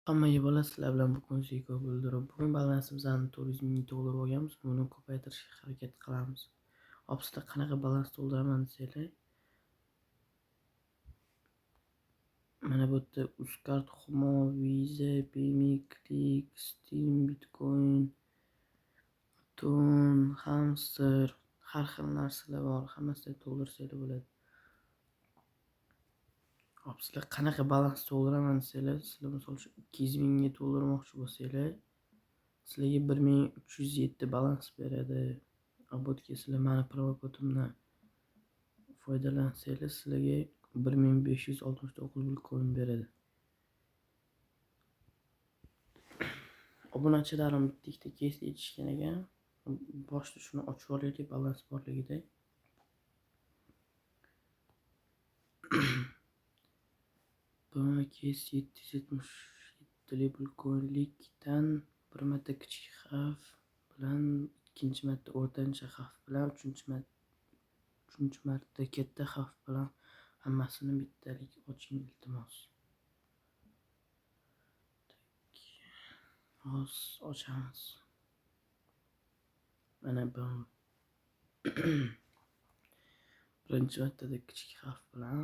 Hammaga bola, sizlar bilan bugun Ziko Builder'da bugun balansimizni 400 ming to'ldirib olganmiz. Buni ko'paytirishga harakat qilamiz. Hop, sizlar qanaqa balans to'ldiraman desanglar, mana bu yerda Uzcard, Humo, Visa, Payme, Click, Steam, Bitcoin, Ton, Hamster, har xil narsalar bor. Hammasini to'ldirsanglar bo'ladi. Hop, sizlar qanaqa balans to'ldiraman desanglar, sizlar misol uchun 200 mingga to'ldirmoqchi bo'lsanglar, sizlarga 1307 balans beradi. Obodga sizlar mani promokodimdan foydalansanglar, sizlarga 1569 bitcoin beradi. Obunachilarim bitta ikkita kes aytishgan ekan. Boshda shuni ochib olaylik, balans borligida. Bu kes 777 bitcoinlikdan bir marta kichik xavf bilan, ikkinchi marta o'rtancha xavf bilan, uchinchi marta katta xavf bilan hammasini bittalik oching iltimos. Hozir ochamiz. Mana bu birinchi martada kichik xavf bilan,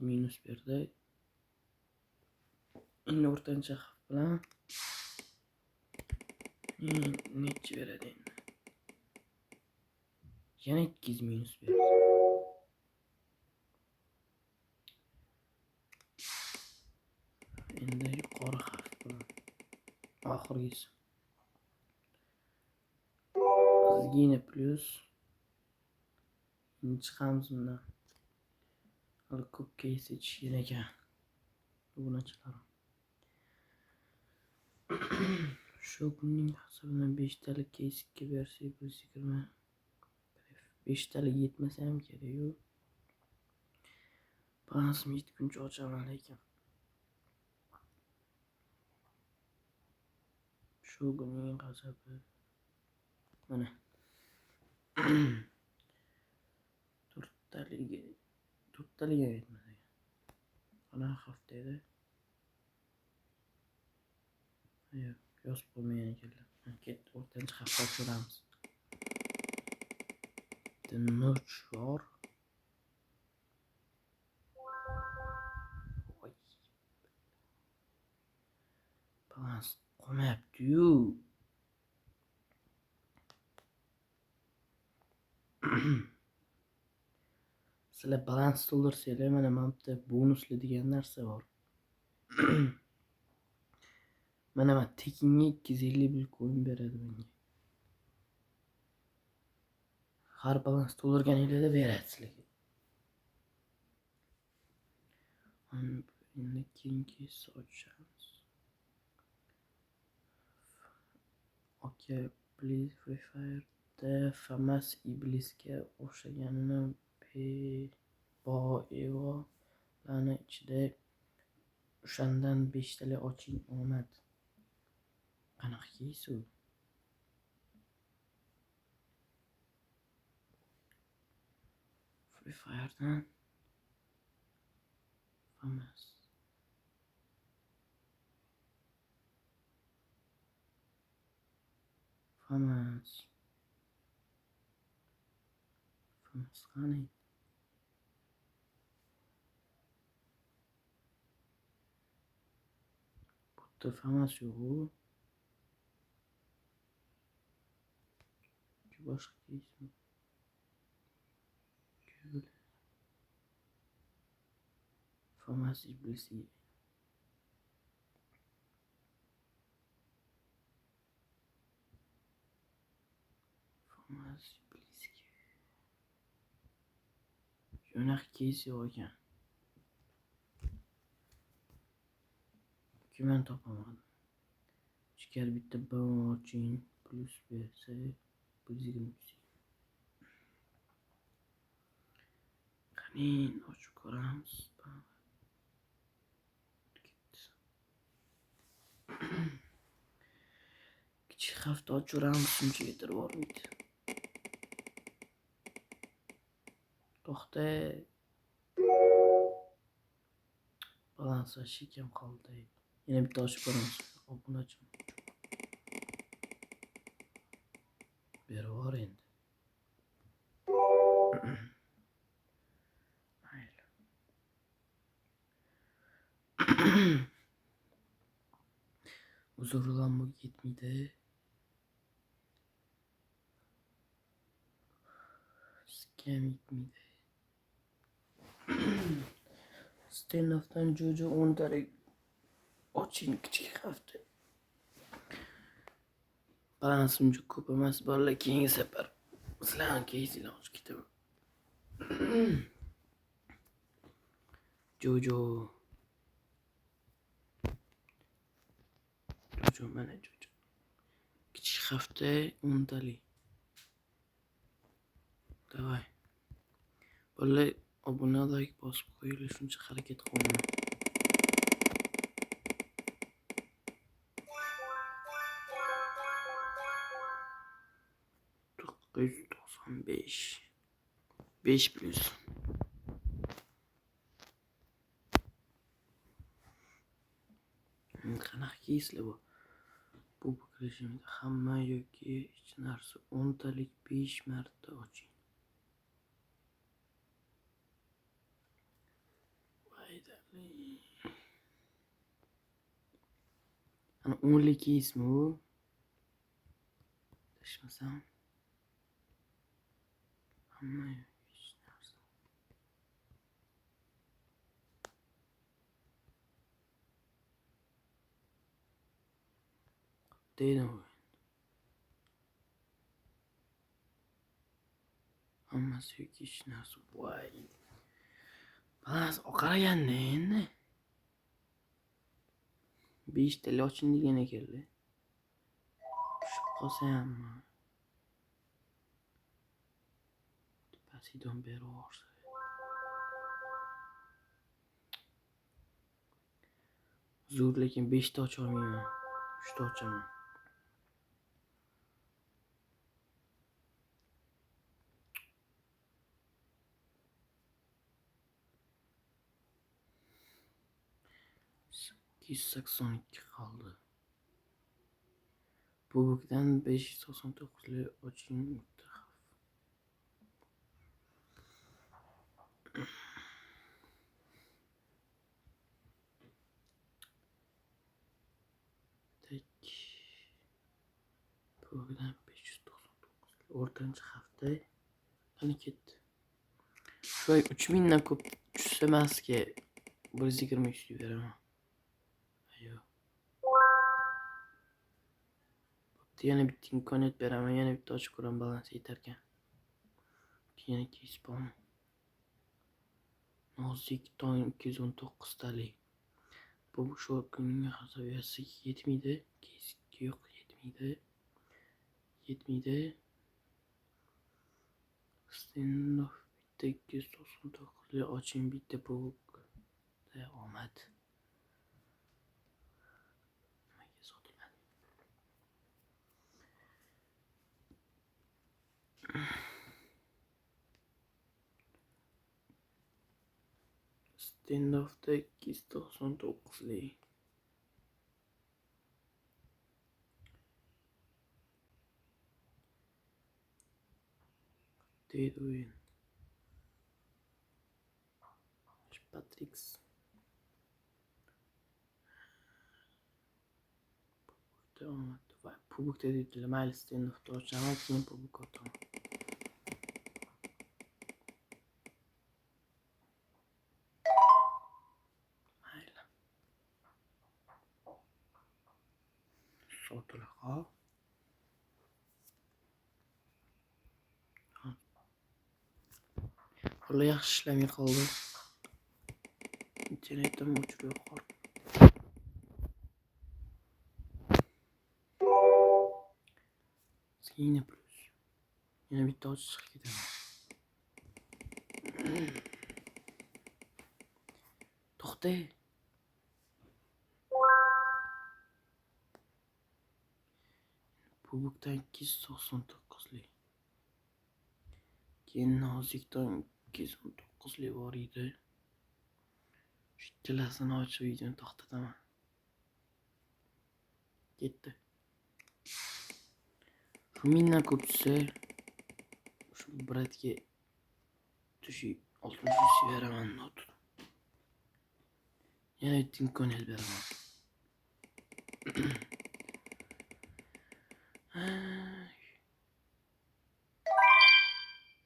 minus berdi. Endi o'rtancha xavf bilan necha beradi endi? Yana 200 minus berdi. Endi yuqori xavf bilan oxirgisi. Ozgina plus. Endi chiqamiz bundan. Hali ko'p kes yetishgan ekan. Obunachilarim. Shu kunning hisobidan 5 talik kesikka bersak 120. 5 talik yetmasa ham kerak-ku. Balansim yetguncha ochaman lekin. Shu kunning g'azabi. Mana. 4 taliga yetmasa. Ana hafta edi. Yo'q, yozib qo'ymagan ekanlar. Ketdi, o'rtancha hafta ko'ramiz. Noch bor. Balans qolmayapti-yu. Sizlar balans to'ldirsanglar, mana bu yerda bonusli degan narsa bor. Mana tekinga 250 bitcoin beradi menga. Har balans to'ldirganingizda beradi sizlarga. Endi keyingi ochamiz. Okay, please Free Fire'da FAMAS iblisga o'xshaganini boevolarni ichida o'shandan 5 tali oching omad. Qanaqa keys u? Free Fire'dan FAMAS. FAMAS qani? Bu FAMAS yo'q-ku. Boshqa keysmi? FAMAS iblisi. FAMAS iblisi. Shunaqa keys yo'q ekan. Kimdan topaman? Ichkari bitta oching plus bersa 120. Qani ochib ko'ramiz. Kichik hafta ochuramiz, shuncha yetirib olmaydi. To'xta. Balanslash kam qoldi. Yana bitta ochib ko'ramiz. Obunachi. Berib yubor endi. Mayli. Uzurlan bu yetmaydi. Scam yetmaydi. Stand-off'dan Jojo 10 tarik oching kichik hafta. Balansim juda ko'p emas, bolalar keyingi safar sizlarni keysizlar ochib ketaman. Jojo mana Jojo. Kichik hafta 10 talik. Davay. Bolalar obunalarga bosib qo'yinglar, shuncha harakat qilmayman. $995. 5 plus. Qanaqa keysizlar bu? Bu rejimda hamma yoki hech narsa 10 talik 5 marta oching. Ana 10lik keysmi bu? Tashmasam. Hamma yoki hech narsa. Deydim. Hammasi yoki hech narsa. Voy. Balans oqarganda endi. 5 tali oching degan ekanlar. Tushib qolsa hamma. Pasidon berib yuborsa. Zo'r, lekin 5 ta ocha olmayman. 3 ta ochaman. $282 qoldi. Bubukdan 599 oching. Bugün 599. O'rtancha hafta qani ketdi. Shoy 3000 dan ko'p tushsa emasga 123 beraman. Ayo. Yana bitta imkoniyat beraman, yana bitta ochib ko'raman, balans yetar ekan. Yana keys bormi? Nozik tong 219 talik. Bu shu kunning saviyasi yetmaydi. Keys yo'q, yetmaydi. Stand-off bitta 299 oching, bitta bubuk. Omad. Nimaga sotiladi? Stand-off'da 299'lik. Deydi o'yin. Patrix. Pubukda deydilar, mayli stand-off'da ochaman, keyin pubuk otaman. Mayli. Sotila qol. Qo'li yaxshi ishlamay qoldi. Internetim o'chirib qoldi. Yana plus. Yana bitta ochish chiqib ketaman. To'xta. Bubukdan 299'lik. Keyin nozikdan 219lik bor edi. Shu ikkalasini ochib videoni to'xtataman. Ketdi. Shu mindan ko'p tushsa, shu bratga tushi 63 beraman not. Yana bitta imkoniyat beraman.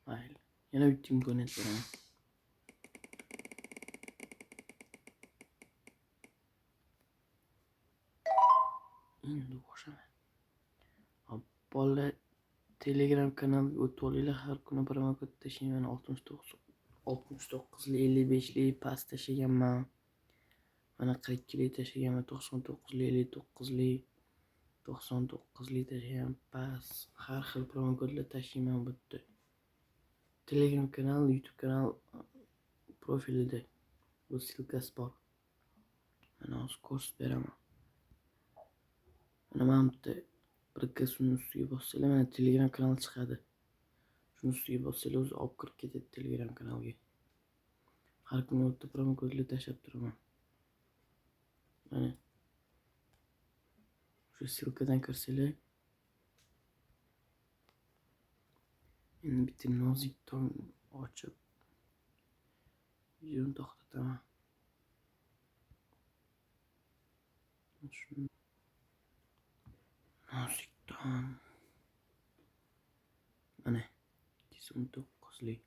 Mayli. Yana bitta imkoniyat beraman. Endi o'xshamaydi. Bola Telegram kanaliga o'tib olinglar, har kuni promokod tashlayman. 69li 55li past tashlaganman. Mana 42li tashlaganman, 99li 59li 99li tashlagan past. Har xil promokodlar tashlayman bu yerda. Telegram kanal, YouTube kanal profilida bu silkasi bor. Mana hozir ko'rsatib beraman. Mana bu yerda shuni ustiga bossanglar, mana Telegram kanal chiqadi. Shuni ustiga bossanglar o'zi olib kirib ketadi Telegram kanalga. Har kuni o'tda promokodlar tashlab turaman. Mana shu silkadan kirsanglar, endi bitta nozik tong ochib videoni to'xtataman. Nozik tong. Mana 219lik.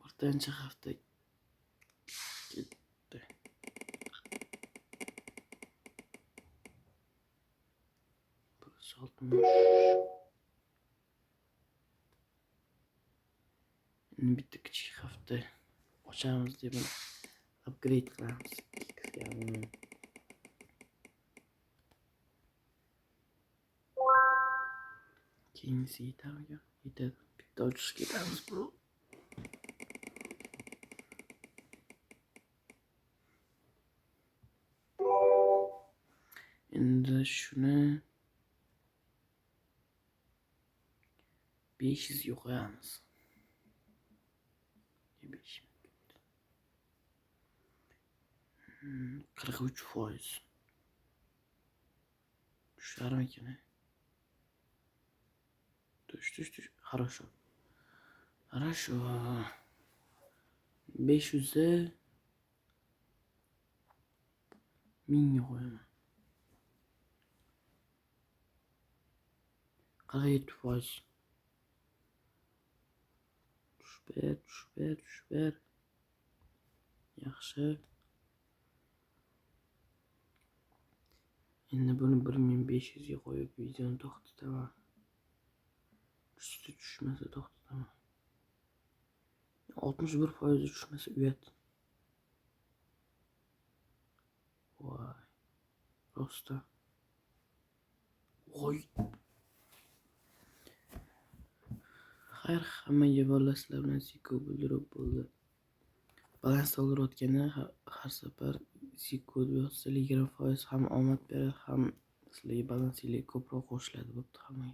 O'rtancha hafta ketdi. Endi bitta kichik hafta ochamiz deb upgrade qilamiz. Keyingisi yetadi. Bitta ochishga ketamiz bro. Endi shuni 500 ga qo'yamiz. 43%. Tusharmikan? Tush. Хорошо. 500 ga 1000 ga qo'yaman. 47%. Tush ber. Yaxshi. Endi buni 1500 ga qo'yib videoni to'xtataman. Tushmasa to'xtataman. 61% tushmasa uyat. Voy. Rosta. Voy. Xayr, hammaga bolasizlar bilan Ziko bildirib bo'ldi. Balans to'ldirayotganda har safar Ziko yozsa 20% ham omad beradi, ham sizlarga balansinglar ko'proq qo'shiladi. Bo'pti hammaga.